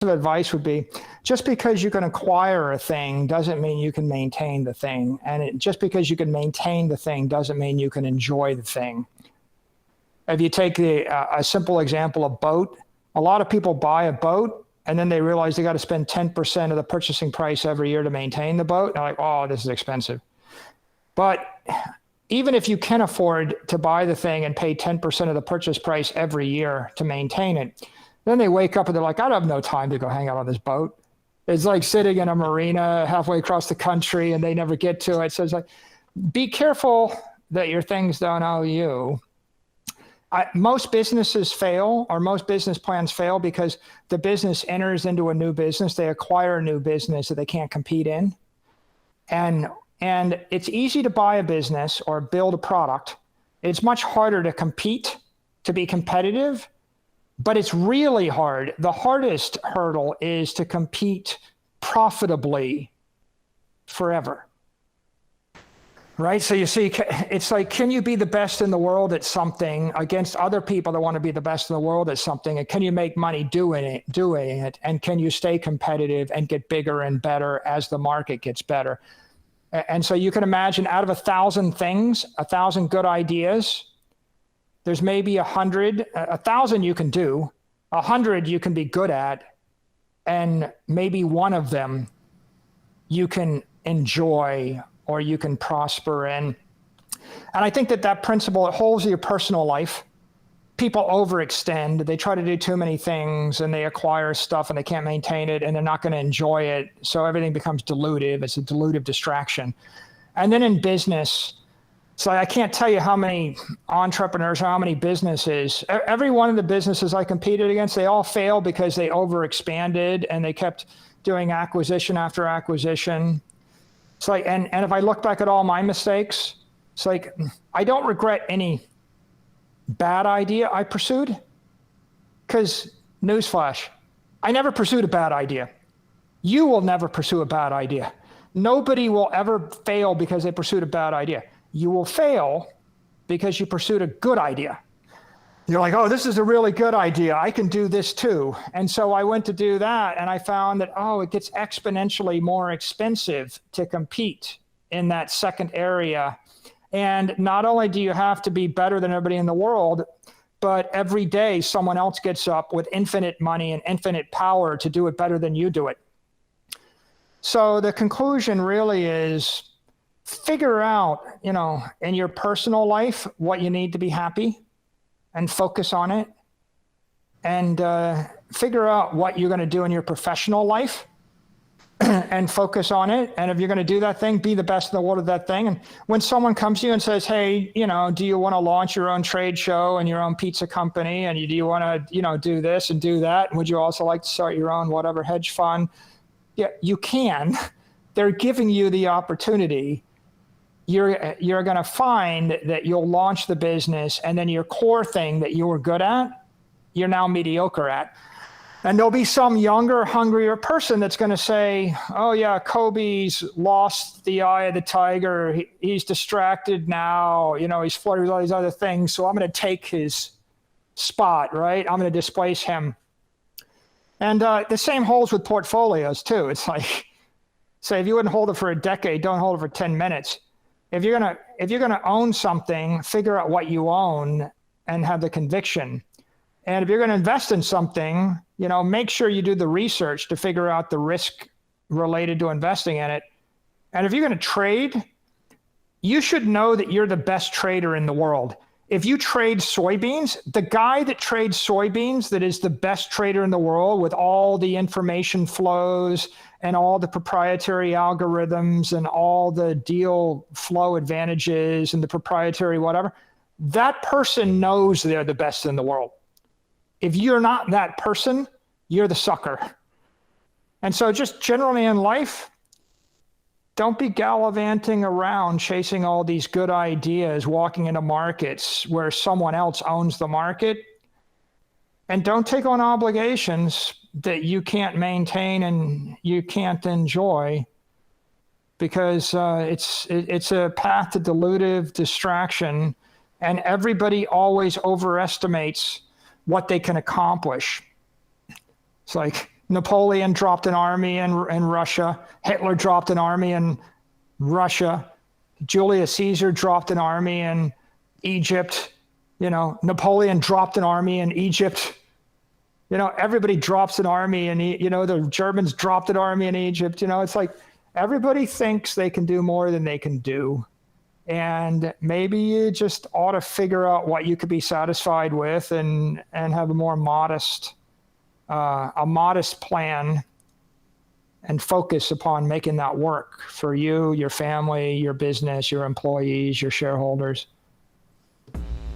of advice would be, just because you can acquire a thing doesn't mean you can maintain the thing. And just because you can maintain the thing doesn't mean you can enjoy the thing. If you take a simple example, a boat, a lot of people buy a boat and then they realize they got to spend 10% of the purchasing price every year to maintain the boat. They're like, oh, this is expensive. But even if you can afford to buy the thing and pay 10% of the purchase price every year to maintain it, then they wake up and they're like, I have no time to go hang out on this boat. It's like sitting in a marina halfway across the country and they never get to it. So it's like, be careful that your things don't owe you. Most businesses fail, or most business plans fail, because the business enters into a new business. They acquire a new business that they can't compete in. And it's easy to buy a business or build a product. It's much harder to compete, to be competitive, but it's really hard. The hardest hurdle is to compete profitably forever. Right? So you see, it's like, can you be the best in the world at something against other people that want to be the best in the world at something? And can you make money doing it? And can you stay competitive and get bigger and better as the market gets better? And so you can imagine, out of 1,000 things, 1,000 good ideas, there's maybe 100, 1,000 you can do, 100 you can be good at, and maybe one of them you can enjoy or you can prosper in. And I think that principle, it holds your personal life. People overextend, they try to do too many things and they acquire stuff and they can't maintain it and they're not going to enjoy it. So everything becomes dilutive. It's a dilutive distraction. And then in business, so I can't tell you how many entrepreneurs, how many businesses, every one of the businesses I competed against, they all failed because they overexpanded and they kept doing acquisition after acquisition. It's like, and if I look back at all my mistakes, it's like, I don't regret any bad idea I pursued, because newsflash, I never pursued a bad idea. You will never pursue a bad idea. Nobody will ever fail because they pursued a bad idea. You will fail because you pursued a good idea. You're like, oh, this is a really good idea. I can do this too. And so I went to do that and I found that, oh, it gets exponentially more expensive to compete in that second area. And not only do you have to be better than everybody in the world, but every day someone else gets up with infinite money and infinite power to do it better than you do it. So the conclusion really is, figure out, in your personal life, what you need to be happy and focus on it, and figure out what you're going to do in your professional life and focus on it. And if you're going to do that thing, be the best in the world at that thing. And when someone comes to you and says, hey, do you want to launch your own trade show and your own pizza company? And do you want to, do this and do that? And would you also like to start your own whatever hedge fund? Yeah, you can. They're giving you the opportunity. You're going to find that you'll launch the business, and then your core thing that you were good at, you're now mediocre at. And there'll be some younger, hungrier person that's going to say, oh yeah, Kobe's lost the eye of the tiger. He's distracted now. He's flirting with all these other things. So I'm going to take his spot, right? I'm going to displace him. And the same holds with portfolios too. It's like, say, if you wouldn't hold it for a decade, don't hold it for 10 minutes. If you're gonna own something, figure out what you own and have the conviction. And if you're going to invest in something, make sure you do the research to figure out the risk related to investing in it. And if you're going to trade, you should know that you're the best trader in the world. If you trade soybeans, the guy that trades soybeans that is the best trader in the world with all the information flows and all the proprietary algorithms and all the deal flow advantages and the proprietary whatever, that person knows they're the best in the world. If you're not that person, you're the sucker. And so just generally in life, don't be gallivanting around chasing all these good ideas, walking into markets where someone else owns the market. And don't take on obligations that you can't maintain and you can't enjoy, because it's a path to dilutive distraction, and everybody always overestimates what they can accomplish. It's like, Napoleon dropped an army in Russia. Hitler dropped an army in Russia. Julius Caesar dropped an army in Egypt. Napoleon dropped an army in Egypt. Everybody drops an army, and the Germans dropped an army in Egypt. It's like everybody thinks they can do more than they can do. And maybe you just ought to figure out what you could be satisfied with and have a more modest plan and focus upon making that work for you, your family, your business, your employees, your shareholders.